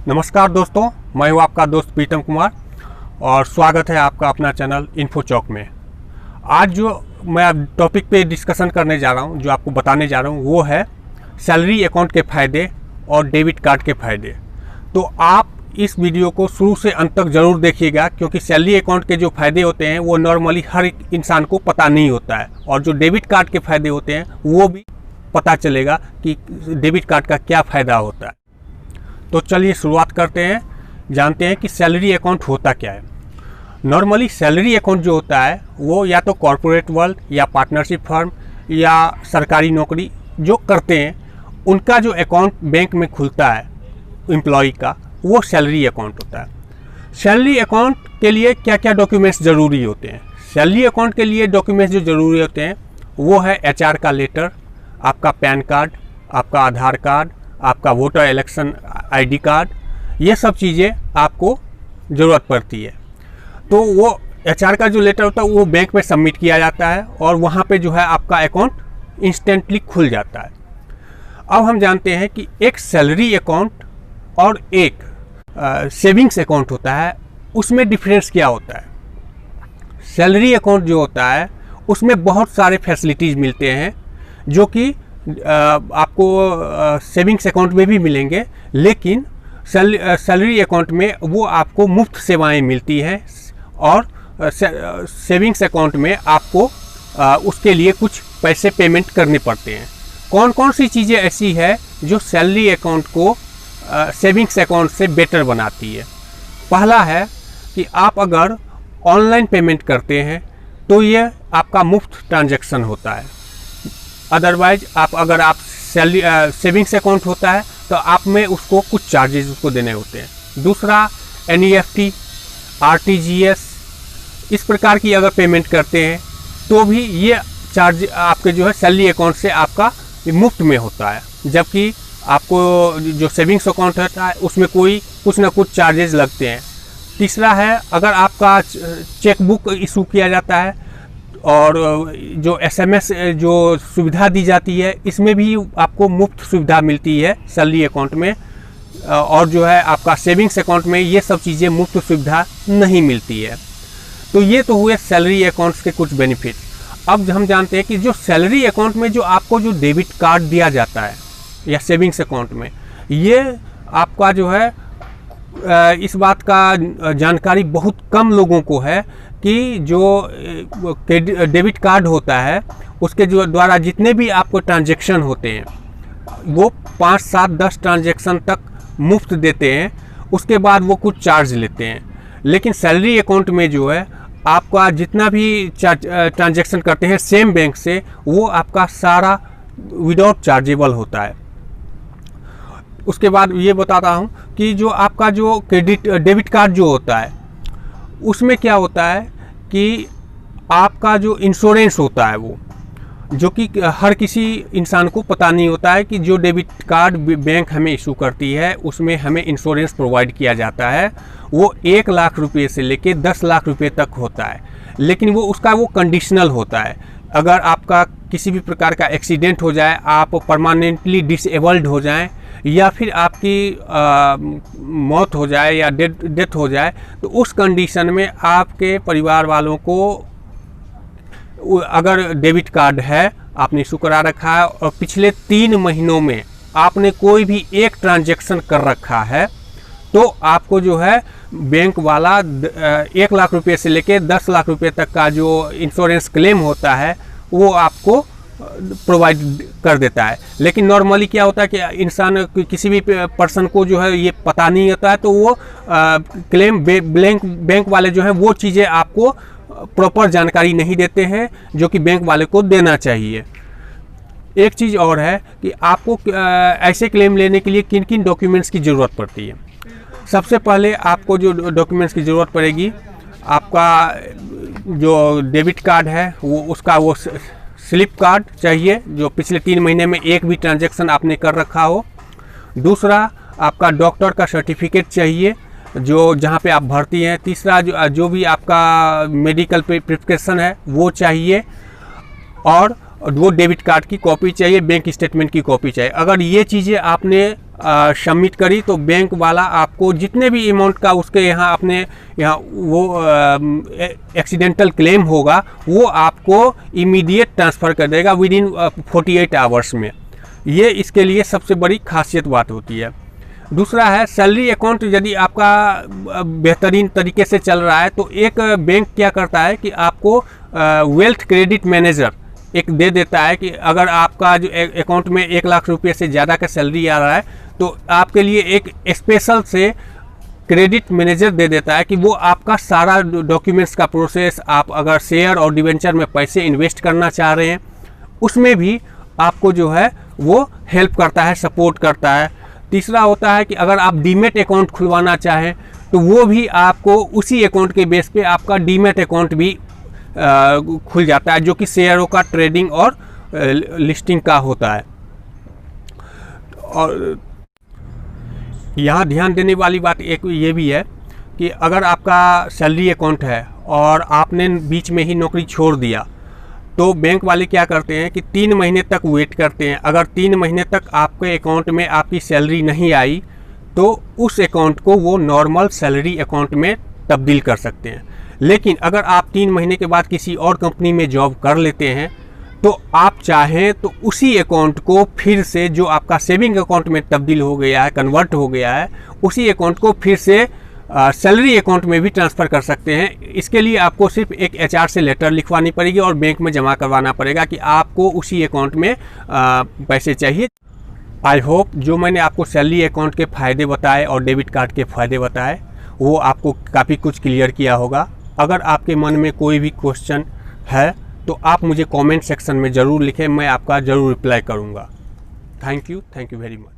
नमस्कार दोस्तों, मैं हूं आपका दोस्त प्रीतम कुमार और स्वागत है आपका अपना चैनल इन्फो चौक में। आज जो मैं टॉपिक पे डिस्कशन करने जा रहा हूं, जो आपको बताने जा रहा हूं, वो है सैलरी अकाउंट के फ़ायदे और डेबिट कार्ड के फ़ायदे। तो आप इस वीडियो को शुरू से अंत तक ज़रूर देखिएगा, क्योंकि सैलरी अकाउंट के जो फ़ायदे होते हैं वो नॉर्मली हर एक इंसान को पता नहीं होता है, और जो डेबिट कार्ड के फ़ायदे होते हैं वो भी पता चलेगा कि डेबिट कार्ड का क्या फ़ायदा होता है। तो चलिए शुरुआत करते हैं, जानते हैं कि सैलरी अकाउंट होता क्या है। नॉर्मली सैलरी अकाउंट जो होता है वो या तो कॉरपोरेट वर्ल्ड या पार्टनरशिप फर्म या सरकारी नौकरी जो करते हैं उनका जो अकाउंट बैंक में खुलता है एम्प्लॉय का, वो सैलरी अकाउंट होता है। सैलरी अकाउंट के लिए क्या क्या डॉक्यूमेंट्स ज़रूरी होते हैं? सैलरी अकाउंट के लिए डॉक्यूमेंट्स जो ज़रूरी होते हैं वो है HR का लेटर, आपका पैन कार्ड, आपका आधार कार्ड, आपका वोटर इलेक्शन ID कार्ड, ये सब चीज़ें आपको ज़रूरत पड़ती है। तो वो HR का जो लेटर होता है वो बैंक में सबमिट किया जाता है और वहाँ पे जो है आपका अकाउंट इंस्टेंटली खुल जाता है। अब हम जानते हैं कि एक सैलरी अकाउंट और एक सेविंग्स अकाउंट होता है, उसमें डिफरेंस क्या होता है। सैलरी अकाउंट जो होता है उसमें बहुत सारे फैसिलिटीज़ मिलते हैं जो कि आपको सेविंग्स अकाउंट में भी मिलेंगे, लेकिन सैलरी अकाउंट में वो आपको मुफ्त सेवाएं मिलती हैं और सेविंग्स अकाउंट में आपको उसके लिए कुछ पैसे पेमेंट करने पड़ते हैं। कौन कौन सी चीज़ें ऐसी है जो सैलरी अकाउंट को सेविंग्स अकाउंट से बेटर बनाती है? पहला है कि आप अगर ऑनलाइन पेमेंट करते हैं तो ये आपका मुफ्त ट्रांजैक्शन होता है। अदरवाइज अगर आप सेविंग्स अकाउंट होता है तो आप में उसको कुछ चार्जेस उसको देने होते हैं। दूसरा NEFT, RTGS, इस प्रकार की अगर पेमेंट करते हैं तो भी ये चार्ज आपके जो है सैलरी अकाउंट से आपका मुफ्त में होता है, जबकि आपको जो सेविंग्स अकाउंट होता है उसमें कुछ ना कुछ चार्जेस लगते हैं। तीसरा है अगर आपका चेकबुक इशू किया जाता है और जो SMS जो सुविधा दी जाती है इसमें भी आपको मुफ्त सुविधा मिलती है सैलरी अकाउंट में, और जो है आपका सेविंग्स अकाउंट में ये सब चीज़ें मुफ्त सुविधा नहीं मिलती है। तो ये तो हुए सैलरी अकाउंट्स के कुछ बेनिफिट। अब हम जानते हैं कि जो सैलरी अकाउंट में जो आपको जो डेबिट कार्ड दिया जाता है या सेविंग्स अकाउंट में, ये आपका जो है इस बात का जानकारी बहुत कम लोगों को है कि जो डेबिट कार्ड होता है उसके जो द्वारा जितने भी आपको ट्रांजैक्शन होते हैं वो 5, 7, 10 ट्रांजैक्शन तक मुफ्त देते हैं, उसके बाद वो कुछ चार्ज लेते हैं। लेकिन सैलरी अकाउंट में जो है आपका जितना भी ट्रांजैक्शन करते हैं सेम बैंक से, वो आपका सारा विदाउट चार्जेबल होता है। उसके बाद ये बताता हूँ कि जो आपका जो डेबिट कार्ड जो होता है उसमें क्या होता है कि आपका जो इंश्योरेंस होता है वो, जो कि हर किसी इंसान को पता नहीं होता है कि जो डेबिट कार्ड बैंक हमें इशू करती है उसमें हमें इंश्योरेंस प्रोवाइड किया जाता है। वो 1 लाख रुपये से लेके 10 लाख रुपये तक होता है, लेकिन वो कंडीशनल होता है। अगर आपका किसी भी प्रकार का एक्सीडेंट हो जाए, आप परमानेंटली डिसेबल्ड हो जाएं, या फिर आपकी मौत हो जाए या डेथ हो जाए, तो उस कंडीशन में आपके परिवार वालों को अगर डेबिट कार्ड है, आपने इशू करा रखा है और पिछले 3 महीनों में आपने कोई भी एक ट्रांजैक्शन कर रखा है, तो आपको जो है बैंक वाला 1 लाख रुपये से लेके 10 लाख रुपये तक का जो इंश्योरेंस क्लेम होता है वो आपको प्रोवाइड कर देता है। लेकिन नॉर्मली क्या होता है कि इंसान किसी भी पर्सन को जो है ये पता नहीं होता है, तो वो क्लेम बैंक वाले जो हैं वो चीज़ें आपको प्रॉपर जानकारी नहीं देते हैं जो कि बैंक वाले को देना चाहिए। एक चीज़ और है कि आपको ऐसे क्लेम लेने के लिए किन किन डॉक्यूमेंट्स की ज़रूरत पड़ती है। सबसे पहले आपको जो डॉक्यूमेंट्स की ज़रूरत पड़ेगी, आपका जो डेबिट कार्ड है वो स्लिप कार्ड चाहिए जो पिछले 3 महीने में एक भी ट्रांजैक्शन आपने कर रखा हो। दूसरा आपका डॉक्टर का सर्टिफिकेट चाहिए जो जहाँ पे आप भर्ती हैं। तीसरा जो भी आपका मेडिकल प्रिस्क्रिप्शन है वो चाहिए। और वो डेबिट कार्ड की कॉपी चाहिए, बैंक स्टेटमेंट की कॉपी चाहिए। अगर ये चीज़ें आपने सबमिट करी तो बैंक वाला आपको जितने भी अमाउंट का उसके यहाँ अपने यहाँ वो एक्सीडेंटल क्लेम होगा वो आपको इमीडिएट ट्रांसफ़र कर देगा विदिन 48 आवर्स में। ये इसके लिए सबसे बड़ी खासियत बात होती है। दूसरा है सैलरी अकाउंट। यदि आपका बेहतरीन तरीके से चल रहा है तो एक बैंक क्या करता है कि आपको वेल्थ क्रेडिट मैनेजर एक दे देता है कि अगर आपका जो अकाउंट में 1 लाख रुपये से ज़्यादा का सैलरी आ रहा है तो आपके लिए एक स्पेशल से क्रेडिट मैनेजर दे देता है कि वो आपका सारा डॉक्यूमेंट्स का प्रोसेस, आप अगर शेयर और डिवेंचर में पैसे इन्वेस्ट करना चाह रहे हैं उसमें भी आपको जो है वो हेल्प करता है, सपोर्ट करता है। तीसरा होता है कि अगर आप डीमेट अकाउंट खुलवाना चाहें तो वो भी आपको उसी अकाउंट के बेस पे आपका डीमेट अकाउंट भी खुल जाता है, जो कि शेयरों का ट्रेडिंग और लिस्टिंग का होता है। और यहाँ ध्यान देने वाली बात एक ये भी है कि अगर आपका सैलरी अकाउंट है और आपने बीच में ही नौकरी छोड़ दिया तो बैंक वाले क्या करते हैं कि 3 महीने तक वेट करते हैं। अगर 3 महीने तक आपके अकाउंट में आपकी सैलरी नहीं आई तो उस अकाउंट को वो नॉर्मल सैलरी अकाउंट में तब्दील कर सकते हैं। लेकिन अगर आप 3 महीने के बाद किसी और कंपनी में जॉब कर लेते हैं तो आप चाहें तो उसी अकाउंट को फिर से, जो आपका सेविंग अकाउंट में तब्दील हो गया है, कन्वर्ट हो गया है, उसी अकाउंट को फिर से सैलरी अकाउंट में भी ट्रांसफ़र कर सकते हैं। इसके लिए आपको सिर्फ एक HR से लेटर लिखवानी पड़ेगी और बैंक में जमा करवाना पड़ेगा कि आपको उसी अकाउंट में पैसे चाहिए। आई होप जो मैंने आपको सैलरी अकाउंट के फ़ायदे बताए और डेबिट कार्ड के फ़ायदे बताए वो आपको काफ़ी कुछ क्लियर किया होगा। अगर आपके मन में कोई भी क्वेश्चन है तो आप मुझे कमेंट सेक्शन में ज़रूर लिखें, मैं आपका ज़रूर रिप्लाई करूँगा। Thank you very much.